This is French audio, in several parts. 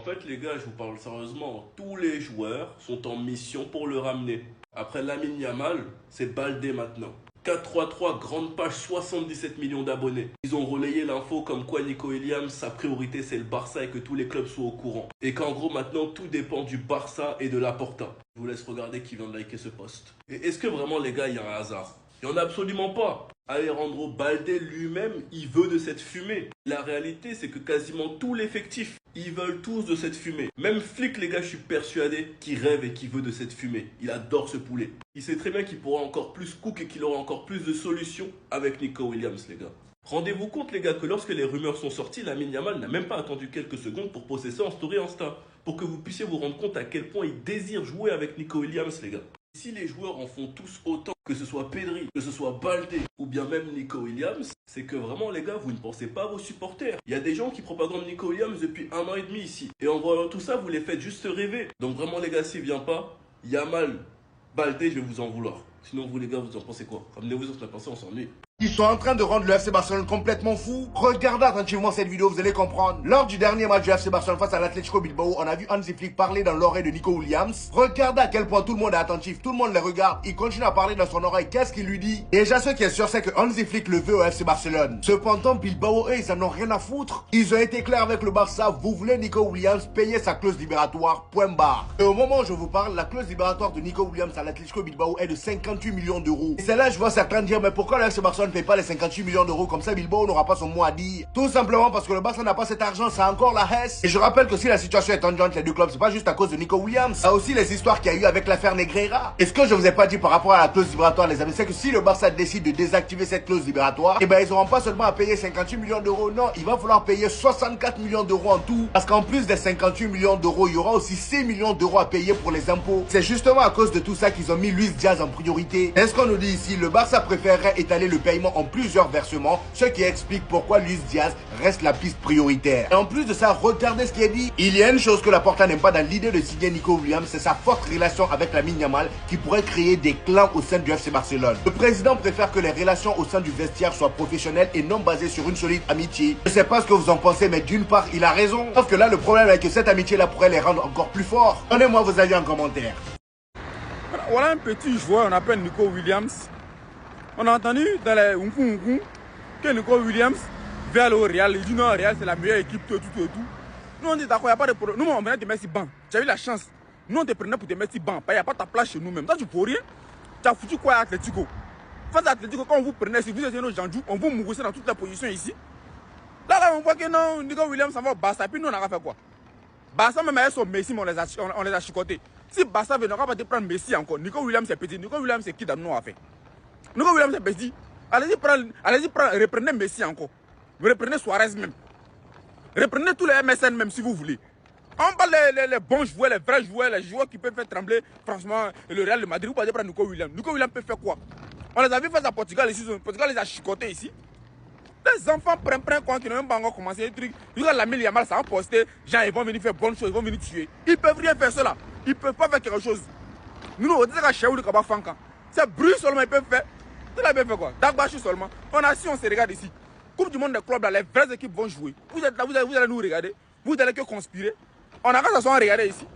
En fait, les gars, je vous parle sérieusement, tous les joueurs sont en mission pour le ramener. Après Lamine Yamal, c'est Baldé maintenant. 4-3-3, grande page, 77 millions d'abonnés. Ils ont relayé l'info comme quoi Nico Williams, sa priorité c'est le Barça et que tous les clubs soient au courant. Et qu'en gros maintenant tout dépend du Barça et de Laporta. Je vous laisse regarder qui vient de liker ce post. Et est-ce que vraiment les gars, il y a un hasard? Il n'y en a absolument pas. Alejandro Baldé lui-même, il veut de cette fumée. La réalité, c'est que quasiment tout l'effectif, ils veulent tous de cette fumée. Même Flick, les gars, je suis persuadé qu'il rêve et qu'il veut de cette fumée. Il adore ce poulet. Il sait très bien qu'il pourra encore plus cook et qu'il aura encore plus de solutions avec Nico Williams, les gars. Rendez-vous compte, les gars, que lorsque les rumeurs sont sorties, Lamine Yamal n'a même pas attendu quelques secondes pour poster ça en story Insta. Pour que vous puissiez vous rendre compte à quel point il désire jouer avec Nico Williams, les gars. Si les joueurs en font tous autant, que ce soit Pedri, que ce soit Baldé ou bien même Nico Williams, c'est que vraiment les gars, vous ne pensez pas à vos supporters. Il y a des gens qui propagandent Nico Williams depuis 1 an et demi ici. Et en voyant tout ça, vous les faites juste rêver. Donc vraiment les gars, s'il vient pas, Yamal, Baldé, je vais vous en vouloir. Sinon vous les gars, vous en pensez quoi? Ramenez-vous sur cette pensée, on s'ennuie. Ils sont en train de rendre le FC Barcelone complètement fou. Regardez attentivement cette vidéo, vous allez comprendre. Lors du dernier match du FC Barcelone face à l'Atlético Bilbao, on a vu Hansi Flick parler dans l'oreille de Nico Williams. Regardez à quel point tout le monde est attentif, tout le monde les regarde. Il continue à parler dans son oreille. Qu'est-ce qu'il lui dit? Déjà, ce qui est sûr, c'est que Hansi Flick le veut au FC Barcelone. Cependant, Bilbao, eux, ils en ont rien à foutre. Ils ont été clairs avec le Barça. Vous voulez Nico Williams payer sa clause libératoire, point barre. Et au moment où je vous parle, la clause libératoire de Nico Williams à l'Atlético Bilbao est de 58 millions d'euros. Et c'est là, je vois certains dire, mais pourquoi le FC Barcelone ne paye pas les 58 millions d'euros, comme ça Bilbao n'aura pas son mot à dire? Tout simplement parce que le Barça n'a pas cet argent, ça a encore la Hesse. Et je rappelle que si la situation est tendue entre les deux clubs, c'est pas juste à cause de Nico Williams, ça a aussi les histoires qu'il y a eu avec l'affaire Negreira. Et ce que je vous ai pas dit par rapport à la clause libératoire, les amis, c'est que si le Barça décide de désactiver cette clause libératoire, et ben ils auront pas seulement à payer 58 millions d'euros, non, il va falloir payer 64 millions d'euros en tout. Parce qu'en plus des 58 millions d'euros, il y aura aussi 6 millions d'euros à payer pour les impôts. C'est justement à cause de tout ça qu'ils ont mis Luis Diaz en priorité. Est-ce qu'on nous dit ici, le Barça préférerait étaler le paiement en plusieurs versements, ce qui explique pourquoi Luis Diaz reste la piste prioritaire. Et en plus de ça, regardez ce qui est dit. Il y a une chose que Laporta n'aime pas dans l'idée de signer Nico Williams, c'est sa forte relation avec Lamine Yamal qui pourrait créer des clans au sein du FC Barcelone. Le président préfère que les relations au sein du vestiaire soient professionnelles et non basées sur une solide amitié. Je sais pas ce que vous en pensez, mais d'une part, il a raison. Sauf que là, le problème est que cette amitié-là pourrait les rendre encore plus forts. Donnez-moi vos avis en commentaire. Voilà un petit joueur, on appelle Nico Williams. On a entendu dans les que Nico Williams vers le Real. Il dit non, Real c'est la meilleure équipe, tout. Nous on dit d'accord, il n'y a pas de problème. Nous on venait te mettre si ban. Tu as eu la chance. Nous on te prenait pour te mettre si ban. Il n'y a pas ta place chez nous-mêmes. Toi tu peux rien. Tu as foutu quoi à Atletico? Face à Atletico, quand on vous prenait, si vous étiez nos gens, on vous mouroussait dans toutes les positions ici. Là on voit que non, Nico Williams s'en va au Barça. Puis nous on a fait quoi? Barça même avec son Messi, mais on les a chicotés. Si Barça veut, on va pas te prendre Messi encore. Nico Williams c'est petit. Nico Williams c'est qui dans nous a fait? Nico Williams c'est petit. Allez-y prendre, reprenez Messi encore. Reprenez Suarez même. Reprenez tous les MSN même si vous voulez. On parle les bons joueurs, les vrais joueurs, les joueurs qui peuvent faire trembler franchement le Real de Madrid. Vous pouvez prendre Nico Williams. Nico Williams peut faire quoi? On les a vu faire à Portugal ici. Portugal les a chicotés ici. Les enfants prennent quoi qui n'ont même pas encore commencé les trucs. Regarde la Mille Yamal, ça a posté. Gens ils vont venir faire bonnes choses, ils vont venir tuer. Ils peuvent rien faire cela. Ils peuvent pas faire quelque chose. Nous, on dit que chez vous, c'est bruit seulement ils peuvent faire. Tout là, ils peuvent faire quoi? Dagbachi seulement. On a si on se regarde ici. Coupe du monde des clubs là, les vraies équipes vont jouer. Vous êtes là, vous allez nous regarder. Vous allez que conspirer. On a qu'à s'asseoir regarder ici.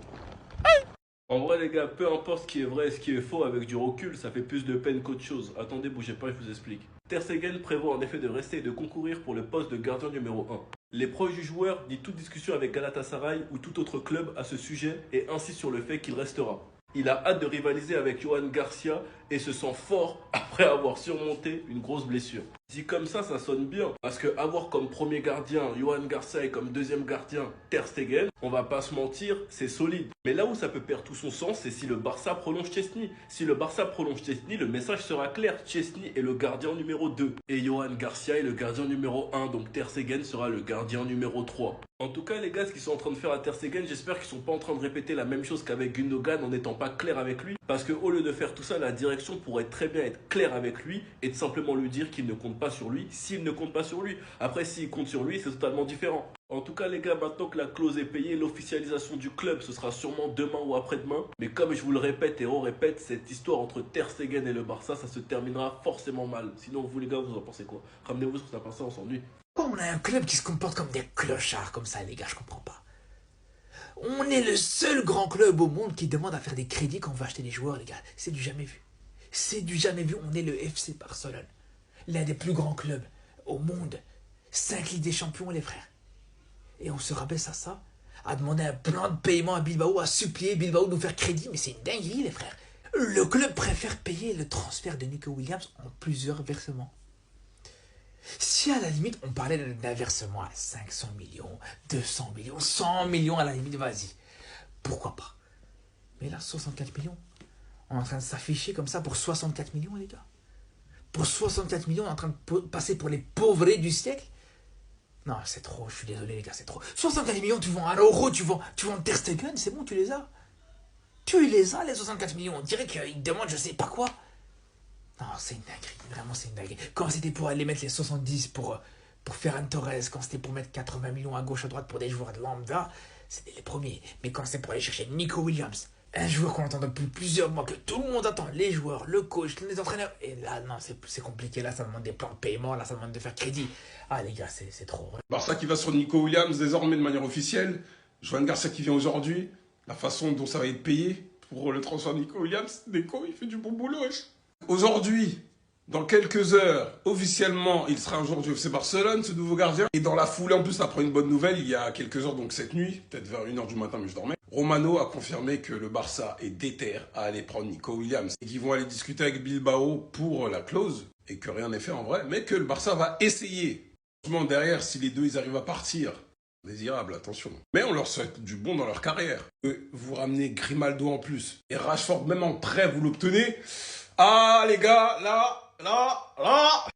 Hey! En vrai les gars, peu importe ce qui est vrai et ce qui est faux, avec du recul, ça fait plus de peine qu'autre chose. Attendez, bougez pas, je vous explique. Ter Stegen prévoit en effet de rester et de concourir pour le poste de gardien numéro 1. Les proches du joueur disent toute discussion avec Galatasaray ou tout autre club à ce sujet et insiste sur le fait qu'il restera. Il a hâte de rivaliser avec Johan Garcia et se sent fort après avoir surmonté une grosse blessure. Dit comme ça sonne bien. Parce que avoir comme premier gardien Johan Garcia et comme deuxième gardien Ter Stegen, on va pas se mentir, c'est solide. Mais là où ça peut perdre tout son sens, c'est si le Barça prolonge Chesney. Si le Barça prolonge Chesney, le message sera clair. Chesney est le gardien numéro 2. Et Johan Garcia est le gardien numéro 1. Donc Ter Stegen sera le gardien numéro 3. En tout cas les gars, ce qu'ils sont en train de faire à Ter Stegen, j'espère qu'ils sont pas en train de répéter la même chose qu'avec Gundogan en n'étant pas clair avec lui. Parce que au lieu de faire tout ça, la direction pourrait très bien être claire avec lui et de simplement lui dire qu'il ne compte pas sur lui s'il ne compte pas sur lui. Après s'il compte sur lui, c'est totalement différent. En tout cas les gars, maintenant que la clause est payée, l'officialisation du club ce sera sûrement demain ou après-demain. Mais comme je vous le répète et on répète, cette histoire entre Ter Stegen et le Barça, ça se terminera forcément mal. Sinon vous les gars, vous en pensez quoi? Ramenez-vous sur ça, on s'ennuie. Pourquoi on a un club qui se comporte comme des clochards comme ça, les gars, je comprends pas. On est le seul grand club au monde qui demande à faire des crédits quand on veut acheter des joueurs, les gars. C'est du jamais vu. C'est du jamais vu. On est le FC Barcelone. L'un des plus grands clubs au monde. 5 Ligues des Champions, les frères. Et on se rabaisse à ça, à demander un plan de paiement à Bilbao, à supplier Bilbao de nous faire crédit. Mais c'est une dinguerie, les frères. Le club préfère payer le transfert de Nico Williams en plusieurs versements. Si à la limite, on parlait d'un versement à 500 millions, 200 millions, 100 millions à la limite, vas-y. Pourquoi pas? Mais là, 64 millions. On est en train de s'afficher comme ça pour 64 millions, les gars. Pour 64 millions, on est en train de passer pour les pauvres du siècle. Non, c'est trop, je suis désolé, les gars, c'est trop. 64 millions, tu vends un euro, tu vends Ter Stegen, c'est bon, tu les as. Tu les as, les 64 millions. On dirait qu'ils demandent je sais pas quoi. Non, c'est une dinguerie. Vraiment, c'est une dinguerie. Quand c'était pour aller mettre les 70 pour Ferran Torres, quand c'était pour mettre 80 millions à gauche, à droite pour des joueurs de lambda, c'était les premiers. Mais quand c'est pour aller chercher Nico Williams, un joueur qu'on entend depuis plusieurs mois, que tout le monde attend, les joueurs, le coach, les entraîneurs, et là, non, c'est compliqué. Là, ça demande des plans de paiement, là, ça demande de faire crédit. Ah, les gars, c'est trop. Barça qui va sur Nico Williams désormais de manière officielle. Joan Garcia qui vient aujourd'hui. La façon dont ça va être payé pour le transfert de Nico Williams. Nico, il fait du bon boulot. Aujourd'hui, dans quelques heures, officiellement, il sera un joueur du FC Barcelone, ce nouveau gardien. Et dans la foulée, en plus, ça prend une bonne nouvelle. Il y a quelques heures, donc cette nuit, peut-être vers 1h du matin, mais je dormais. Romano a confirmé que le Barça est déter à aller prendre Nico Williams. Et qu'ils vont aller discuter avec Bilbao pour la clause. Et que rien n'est fait en vrai. Mais que le Barça va essayer. Derrière, si les deux ils arrivent à partir, désirable, attention. Mais on leur souhaite du bon dans leur carrière. Vous ramenez Grimaldo en plus. Et Rashford, même en prêt, vous l'obtenez. Ah les gars, là.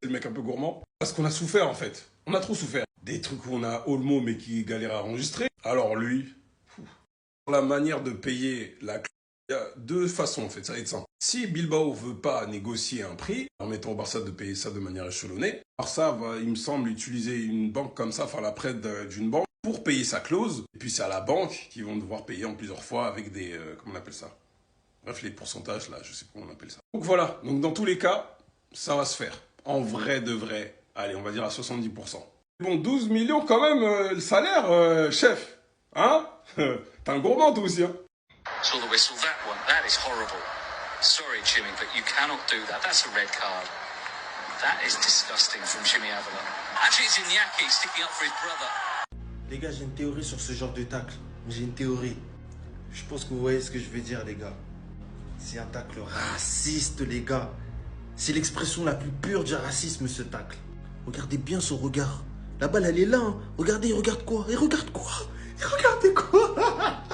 C'est le mec un peu gourmand. Parce qu'on a souffert en fait. On a trop souffert. Des trucs où on a Olmo mais qui galère à enregistrer. Alors lui, la manière de payer la... Il y a deux façons en fait, ça va être simple. Si Bilbao veut pas négocier un prix, en mettant au Barça de payer ça de manière échelonnée, Barça va, il me semble, utiliser une banque comme ça, faire la prête d'une banque pour payer sa clause. Et puis c'est à la banque qui vont devoir payer en plusieurs fois avec des... comment on appelle ça? Bref, les pourcentages là, je sais pas comment on appelle ça. Donc voilà, donc dans tous les cas, ça va se faire. En vrai de vrai, allez, on va dire à 70%. Bon, 12 millions quand même, le salaire, chef. Hein? T'es un gourmand toi aussi, hein? Saw the whistle, that one, that is horrible. Sorry, Jimmy, but you cannot do that. That's a red card. That is disgusting from Jimmy Avila. Actually, it's Iñaki sticking up for his brother. Les gars, j'ai une théorie sur ce genre de tacle. J'ai une théorie. Je pense que vous voyez ce que je veux dire, les gars. C'est un tacle raciste, les gars. C'est l'expression la plus pure du racisme, ce tacle. Regardez bien son regard. La balle, elle est là. Hein. Regardez, il regarde quoi? Il regarde quoi? Il regarde quoi?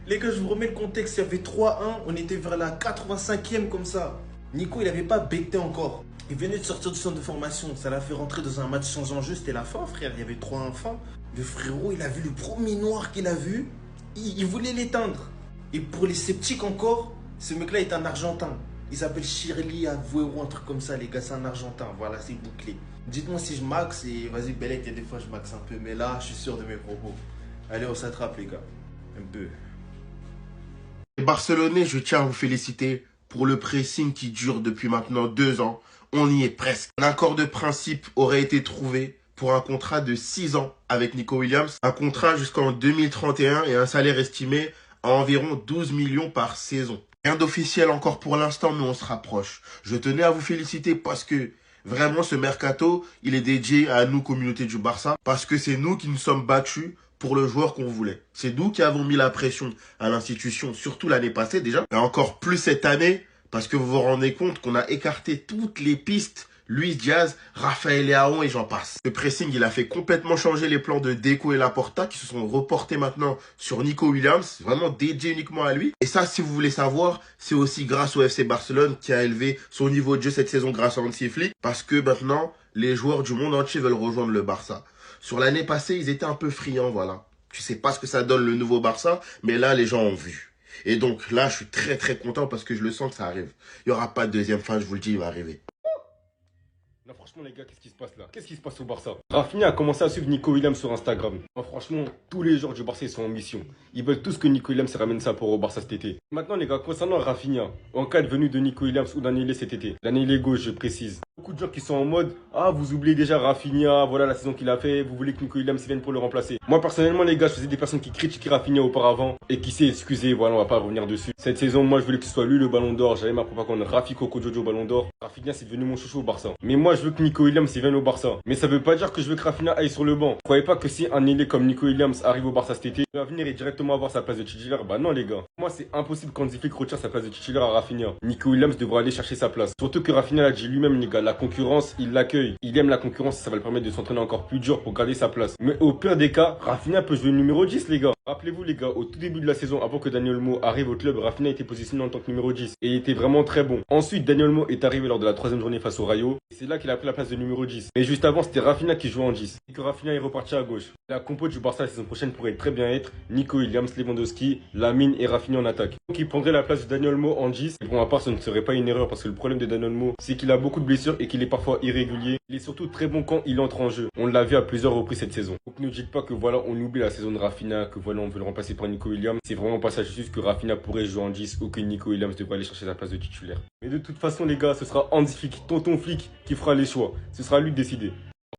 Les gars, je vous remets le contexte. Il y avait 3-1. On était vers la 85e comme ça. Nico, il n'avait pas becté encore. Il venait de sortir du centre de formation. Ça l'a fait rentrer dans un match sans enjeu. C'était la fin, frère. Il y avait 3-1 fin. Le frérot, il a vu le premier noir qu'il a vu. Il voulait l'éteindre. Et pour les sceptiques encore, ce mec-là est un Argentin. Il s'appelle Shirley Agüero, un truc comme ça, les gars. C'est un Argentin. Voilà, c'est bouclé. Dites-moi si je max. Et vas-y, Belek, il y a des fois, je max un peu. Mais là, je suis sûr de mes propos. Allez, on s'attrape, les gars. Un peu. Les Barcelonais, je tiens à vous féliciter pour le pressing qui dure depuis maintenant 2 ans. On y est presque. Un accord de principe aurait été trouvé pour un contrat de 6 ans avec Nico Williams. Un contrat jusqu'en 2031 et un salaire estimé à environ 12 millions par saison. Rien d'officiel encore pour l'instant, mais on se rapproche. Je tenais à vous féliciter parce que vraiment ce mercato, il est dédié à nous, communauté du Barça, parce que c'est nous qui nous sommes battus pour le joueur qu'on voulait. C'est nous qui avons mis la pression à l'institution, surtout l'année passée déjà, et encore plus cette année, parce que vous vous rendez compte qu'on a écarté toutes les pistes, Luis Diaz, Raphaël Leao et j'en passe. Le pressing, il a fait complètement changer les plans de Deco et Laporta qui se sont reportés maintenant sur Nico Williams, vraiment dédié uniquement à lui. Et ça, si vous voulez savoir, c'est aussi grâce au FC Barcelone qui a élevé son niveau de jeu cette saison grâce à Hansi Flick, parce que maintenant, les joueurs du monde entier veulent rejoindre le Barça. Sur l'année passée, ils étaient un peu friands, voilà. Tu sais pas ce que ça donne le nouveau Barça, mais là, les gens ont vu. Et donc là, je suis très très content parce que je le sens que ça arrive. Il n'y aura pas de deuxième fin, je vous le dis, il va arriver. Là, franchement, les gars, qu'est-ce qui se passe là? Qu'est-ce qui se passe au Barça? Rafinha a commencé à suivre Nico Williams sur Instagram. Franchement, tous les joueurs du Barça, ils sont en mission. Ils veulent tous que Nico Williams ramène ça pour au Barça cet été. Maintenant, les gars, concernant Rafinha, en cas de venue de Nico Williams ou d'un ailier cet été, d'un ailier gauche, je précise, Beaucoup de gens qui sont en mode ah vous oubliez déjà Rafinha, voilà la saison qu'il a fait, vous voulez que Nico Williams vienne pour le remplacer. Moi personnellement les gars, je faisais des personnes qui critiquaient Rafinha auparavant et qui s'est excusé, voilà on va pas revenir dessus. Cette saison moi je voulais que ce soit lui le ballon d'or, j'avais ma propagande Rafi Coco Jojo ballon d'or. Rafinha c'est devenu mon chouchou au Barça. Mais moi je veux que Nico Williams vienne au Barça. Mais ça veut pas dire que je veux que Rafinha aille sur le banc. Croyez pas que si un ailier comme Nico Williams arrive au Barça cet été, il va venir et directement avoir sa place de titulaire. Bah non les gars. Moi c'est impossible qu'Hansi Flick retire sa place de titulaire à Rafinha. Nico Williams devra aller chercher sa place. Surtout que Rafinha l'a dit lui-même les gars, la concurrence il l'accueille. Il aime la concurrence et ça va le permettre de s'entraîner encore plus dur pour garder sa place. Mais au pire des cas, Rafinha peut jouer numéro 10 les gars. Rappelez-vous les gars, au tout début de la saison, avant que Daniel Olmo arrive au club, Rafinha était positionné en tant que numéro 10 et il était vraiment très bon. Ensuite, Daniel Olmo est arrivé lors de la 3e journée face au Rayo et c'est là qu'il a pris la place de numéro 10. Mais juste avant, c'était Rafinha qui jouait en 10 et que Rafinha est reparti à gauche. La compo du Barça la saison prochaine pourrait très bien être Nico Williams, Lewandowski, Lamine et Rafinha en attaque. Donc il prendrait la place de Daniel Olmo en 10. Et pour ma part, ce ne serait pas une erreur parce que le problème de Daniel Olmo, c'est qu'il a beaucoup de blessures et qu'il est parfois irrégulier. Il est surtout très bon quand il entre en jeu. On l'a vu à plusieurs reprises cette saison. Donc ne dites pas que voilà, on oublie la saison de Rafinha, que voilà, on veut le remplacer par Nico Williams. C'est vraiment pas ça, juste que Rafinha pourrait jouer en 10 ou que Nico Williams devrait aller chercher sa place de titulaire. Mais de toute façon les gars, ce sera Hansi Flick, tonton Flick qui fera les choix. Ce sera à lui de décider.